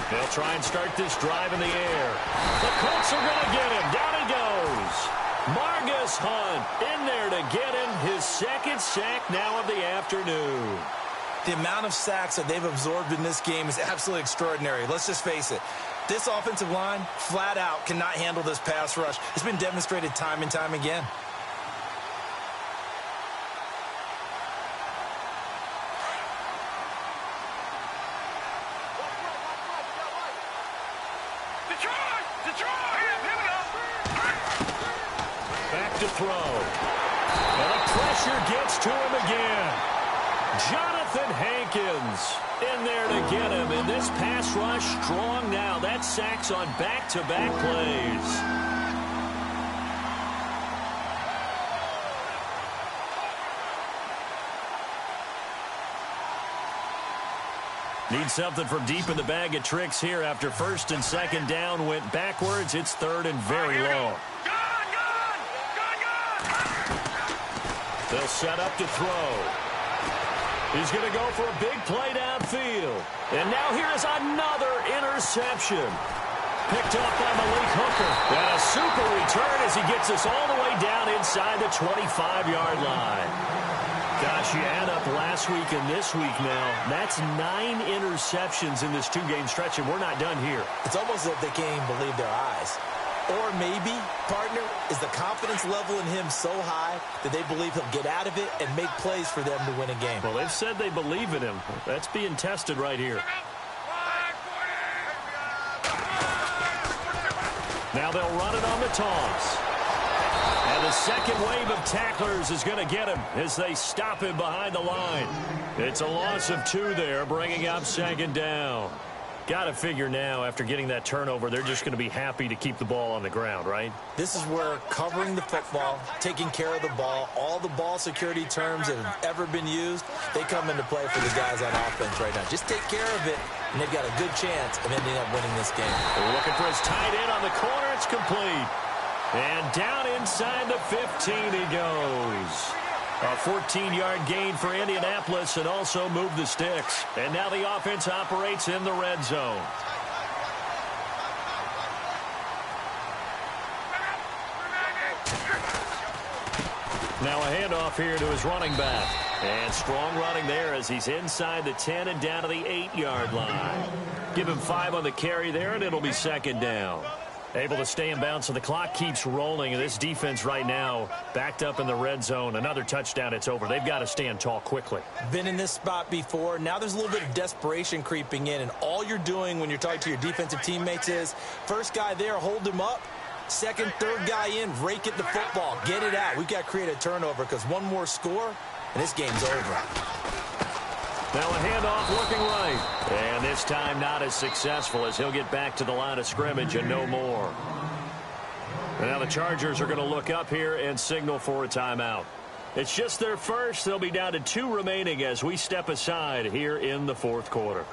They'll try and start this drive in the air. The Colts are going to get him. Down he goes. Margus Hunt in there to get him his second sack now of the afternoon. The amount of sacks that they've absorbed in this game is absolutely extraordinary. Let's just face it. This offensive line, flat out, cannot handle this pass rush. It's been demonstrated time and time again. To throw. And the pressure gets to him again. Jonathan Hankins in there to get him. And this pass rush strong now. That's sacks on back-to-back plays. Need something from deep in the bag of tricks here after first and second down went backwards. It's third and very long. They'll set up to throw. He's going to go for a big play downfield. And now here is another interception. Picked up by Malik Hooker. And a super return as he gets us all the way down inside the 25-yard line. Gosh, you add up last week and this week now. That's 9 interceptions in this two-game stretch, and we're not done here. It's almost as if they can't even believe their eyes. Or maybe, partner, is the confidence level in him so high that they believe he'll get out of it and make plays for them to win a game. Well, they've said they believe in him. That's being tested right here. Now they'll run it on the toss. And the second wave of tacklers is going to get him as they stop him behind the line. It's a loss of 2 there, bringing up second down. Got to figure now, after getting that turnover, they're just going to be happy to keep the ball on the ground, right? This is where covering the football, taking care of the ball, all the ball security terms that have ever been used, they come into play for the guys on offense right now. Just take care of it, and they've got a good chance of ending up winning this game. They're looking for his tight end on the corner. It's complete. And down inside the 15 he goes. A 14-yard gain for Indianapolis and also moved the sticks. And now the offense operates in the red zone. Now a handoff here to his running back. And strong running there as he's inside the 10 and down to the 8-yard line. Give him 5 on the carry there, and it'll be second down. Able to stay in bounds, so the clock keeps rolling. And this defense right now backed up in the red zone. Another touchdown, it's over. They've got to stand tall quickly. Been in this spot before. Now there's a little bit of desperation creeping in. And all you're doing when you're talking to your defensive teammates is, first guy there, hold him up. Second, third guy in, rake at the football. Get it out. We've got to create a turnover because one more score, and this game's over. Now a handoff looking right. And this time not as successful as he'll get back to the line of scrimmage and no more. And now the Chargers are going to look up here and signal for a timeout. It's just their first. They'll be down to 2 remaining as we step aside here in the fourth quarter.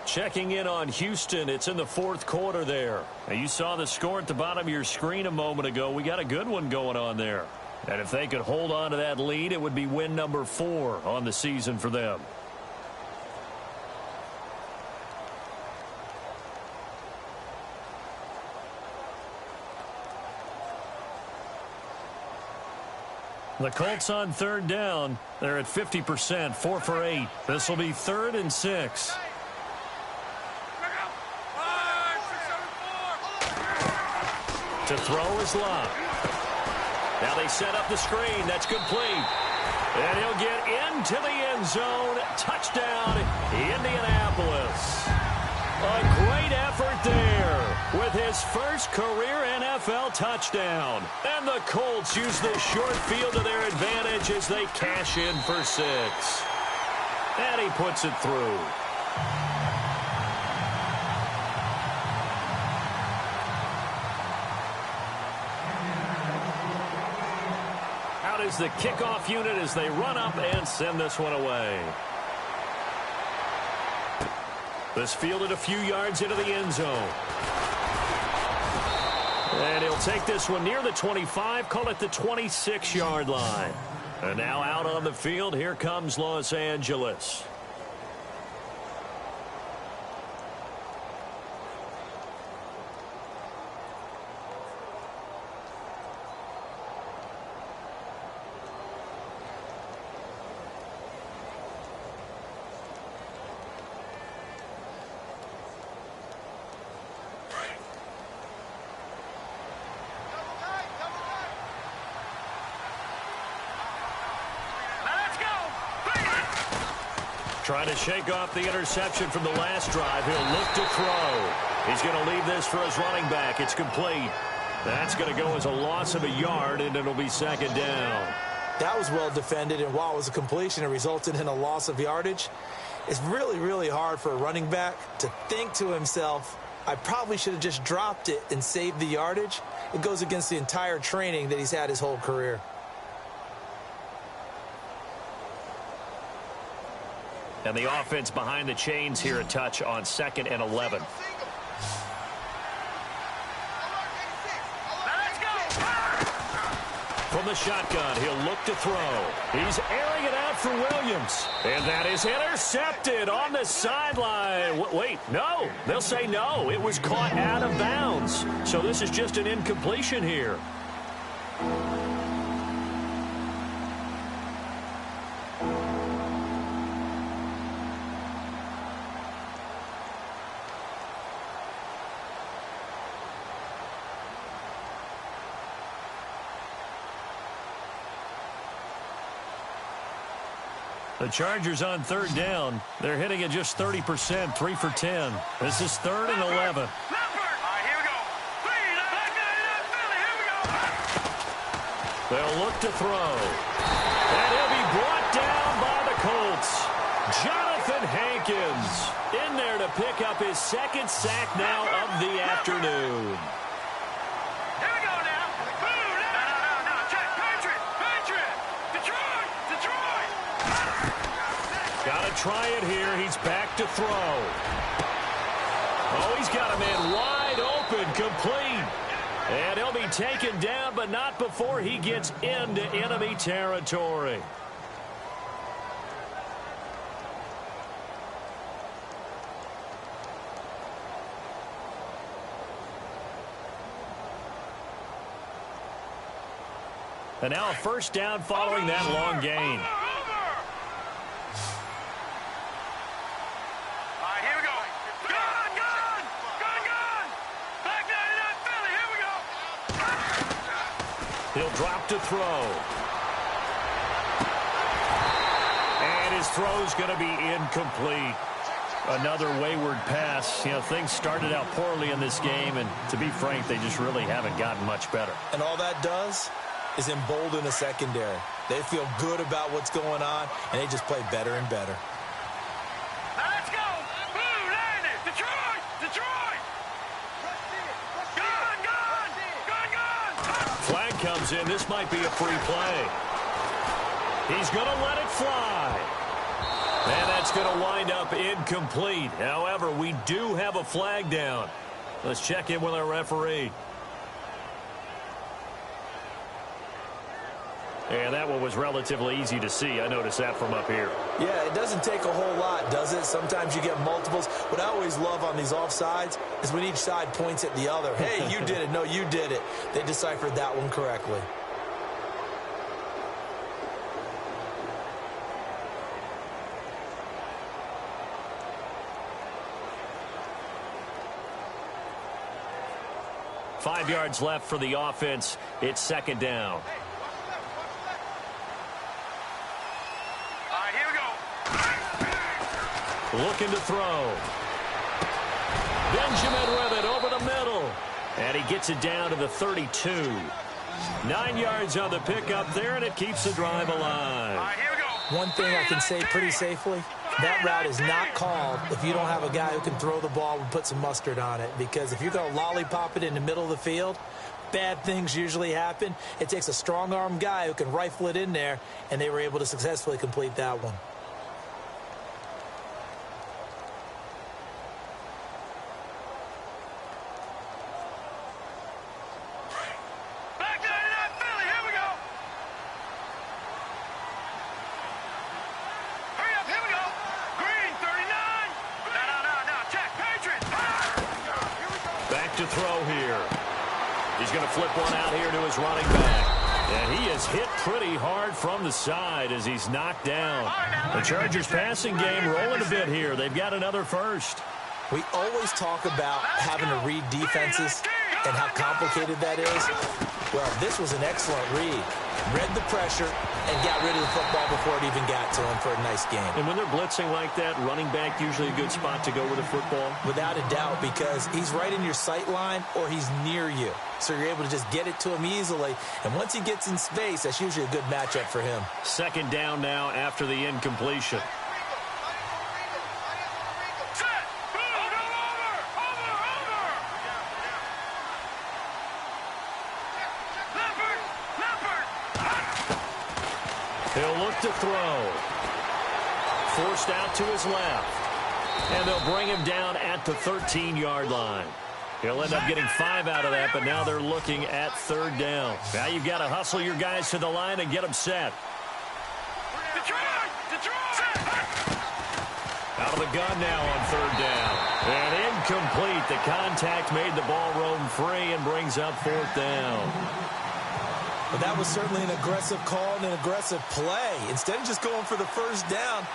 Checking in on Houston. It's in the fourth quarter there. Now you saw the score at the bottom of your screen a moment ago. We got a good one going on there. And if they could hold on to that lead, it would be win number 4 on the season for them. The Colts on third down. They're at 50%, 4 for 8. This will be 3rd and 6. To throw is Love. Now they set up the screen. That's complete. And he'll get into the end zone. Touchdown, Indianapolis. A great effort there with his first career NFL touchdown. And the Colts use the short field to their advantage as they cash in for 6. And he puts it through. Out is the kickoff unit as they run up and send this one away. This fielded a few yards into the end zone. And he'll take this one near the 25, call it the 26-yard line. And now out on the field, here comes Los Angeles. Trying to shake off the interception from the last drive. He'll look to throw. He's going to leave this for his running back. It's complete. That's going to go as a loss of a yard, and it'll be second down. That was well defended, and while it was a completion, it resulted in a loss of yardage. It's really, really hard for a running back to think to himself, I probably should have just dropped it and saved the yardage. It goes against the entire training that he's had his whole career. And the offense behind the chains here a touch on 2nd and 11. From the shotgun, he'll look to throw. He's airing it out for Williams. And that is intercepted on the sideline. Wait, no. They'll say no. It was caught out of bounds. So this is just an incompletion here. The Chargers on third down. They're hitting at just 30%, 3 for 10. This is 3rd and 11. All right, here we go. They'll look to throw. And he'll be brought down by the Colts. Jonathan Ethan Hankins in there to pick up his second sack now of the afternoon. Here we go now. Boom. No. Check. Patriot. Detroit. Got to try it here. He's back to throw. Oh, he's got a man wide open, complete. And he'll be taken down, but not before he gets into enemy territory. And now a first down following that long gain. He'll drop to throw. And his throw's going to be incomplete. Another wayward pass. You know, things started out poorly in this game, and to be frank, they just really haven't gotten much better. And all that does is embolden the secondary. They feel good about what's going on, and they just play better and better. Now let's go. Boom, landed. Detroit. Flag comes in. This might be a free play. He's going to let it fly. And that's going to wind up incomplete. However, we do have a flag down. Let's check in with our referee. And that one was relatively easy to see. I noticed that from up here. Yeah, it doesn't take a whole lot, does it? Sometimes you get multiples. What I always love on these offsides is when each side points at the other. Hey, you did it. No, you did it. They deciphered that one correctly. Five yards left for the offense. It's second down. Looking to throw. Benjamin with it over the middle. And he gets it down to the 32. 9 yards on the pickup there, and it keeps the drive alive. One thing I can say pretty safely, that route is not called if you don't have a guy who can throw the ball and put some mustard on it. Because if you're going to lollipop it in the middle of the field, bad things usually happen. It takes a strong-arm guy who can rifle it in there, and they were able to successfully complete that one. To throw here. He's going to flip one out here to his running back. And he is hit pretty hard from the side as he's knocked down. The Chargers passing game rolling a bit here. They've got another first. We always talk about having to read defenses and how complicated that is. Well, this was an excellent read. Read the pressure and got rid of the football before it even got to him for a nice game. And when they're blitzing like that, running back usually a good spot to go with the football? Without a doubt, because he's right in your sight line or he's near you. So you're able to just get it to him easily. And once he gets in space, that's usually a good matchup for him. Second down now after the incompletion. He'll look to throw. Forced out to his left. And they'll bring him down at the 13-yard line. He'll end up getting 5 out of that, but now they're looking at third down. Now you've got to hustle your guys to the line and get them set. Out of the gun now on third down. And incomplete. The contact made the ball roam free and brings up fourth down. But that was certainly an aggressive call and an aggressive play. Instead of just going for the first down,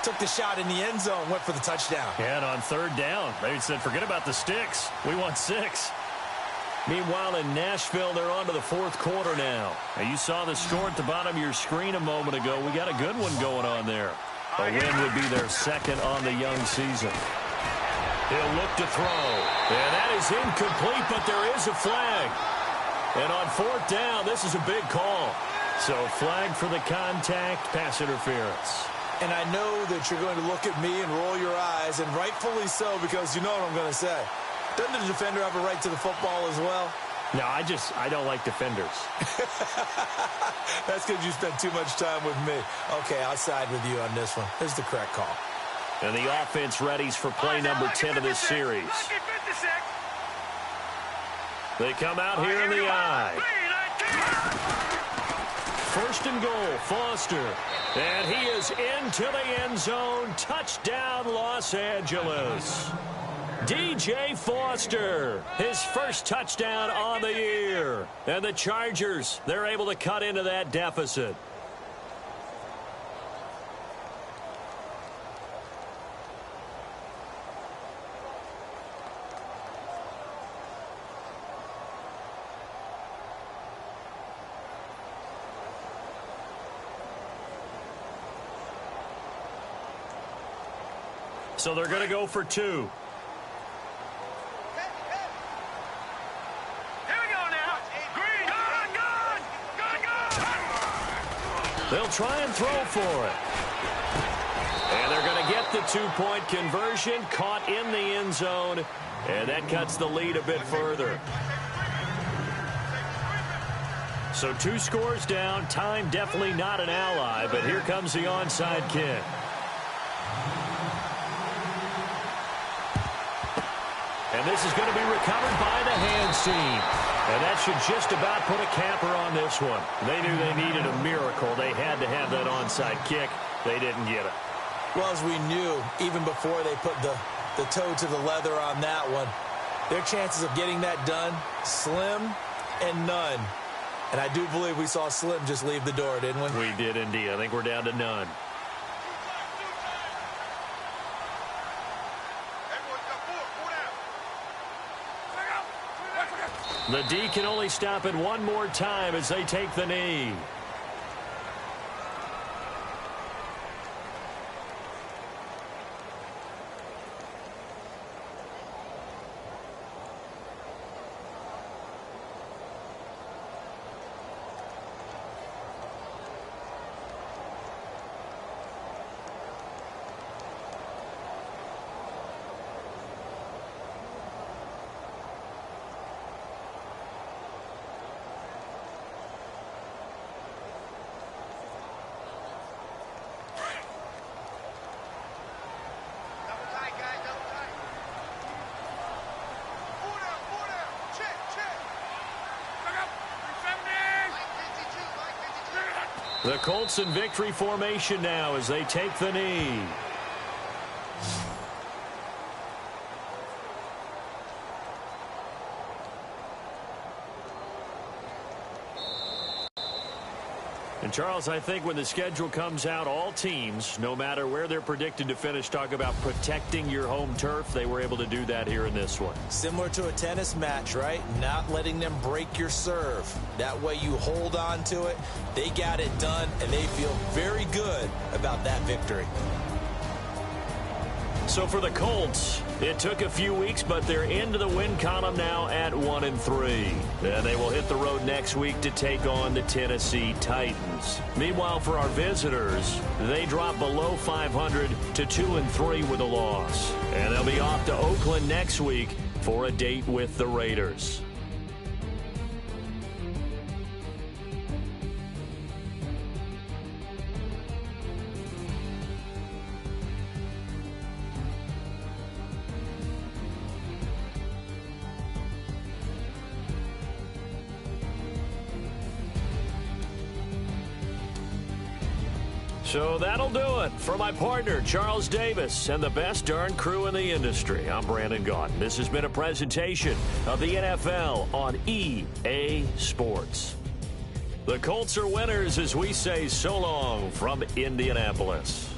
took the shot in the end zone, went for the touchdown. And on third down, they said, forget about the sticks. We want 6. Meanwhile, in Nashville, they're on to the fourth quarter now. Now, you saw the score at the bottom of your screen a moment ago. We got a good one going on there. A win would be their second on the young season. He'll look to throw. And that is incomplete, but there is a flag. And on fourth down, this is a big call. So flag for the contact, pass interference. And I know that you're going to look at me and roll your eyes, and rightfully so, because you know what I'm going to say. Doesn't the defender have a right to the football as well? No, I don't like defenders. That's because you spent too much time with me. Okay, I'll side with you on this one. This is the correct call. And the offense readies for play number 10 of this series. They come out here in the I. First and goal, Foster. And he is into the end zone. Touchdown, Los Angeles. DJ Foster, his first touchdown on the year. And the Chargers, they're able to cut into that deficit. So they're going to go for 2. Here we go now. Green. Gun. They'll try and throw for it. And they're going to get the 2-point conversion, caught in the end zone, and that cuts the lead a bit further. So 2 scores down. Time definitely not an ally, but here comes the onside kick. And this is going to be recovered by the hands team. And that should just about put a capper on this one. They knew they needed a miracle. They had to have that onside kick. They didn't get it. Well, as we knew, even before they put the toe to the leather on that one, their chances of getting that done, slim and none. And I do believe we saw Slim just leave the door, didn't we? We did indeed. I think we're down to none. The D can only stop it one more time as they take the knee. The Colts in victory formation now as they take the knee. And Charles, I think when the schedule comes out, all teams, no matter where they're predicted to finish, talk about protecting your home turf. They were able to do that here in this one. Similar to a tennis match, right? Not letting them break your serve. That way you hold on to it. They got it done, and they feel very good about that victory. So for the Colts, it took a few weeks, but they're into the win column now at 1-3. And they will hit the road next week to take on the Tennessee Titans. Meanwhile, for our visitors, they drop below 500 to 2-3 with a loss. And they'll be off to Oakland next week for a date with the Raiders. So that'll do it for my partner, Charles Davis, and the best darn crew in the industry. I'm Brandon Gaudin. This has been a presentation of the NFL on EA Sports. The Colts are winners as we say so long from Indianapolis.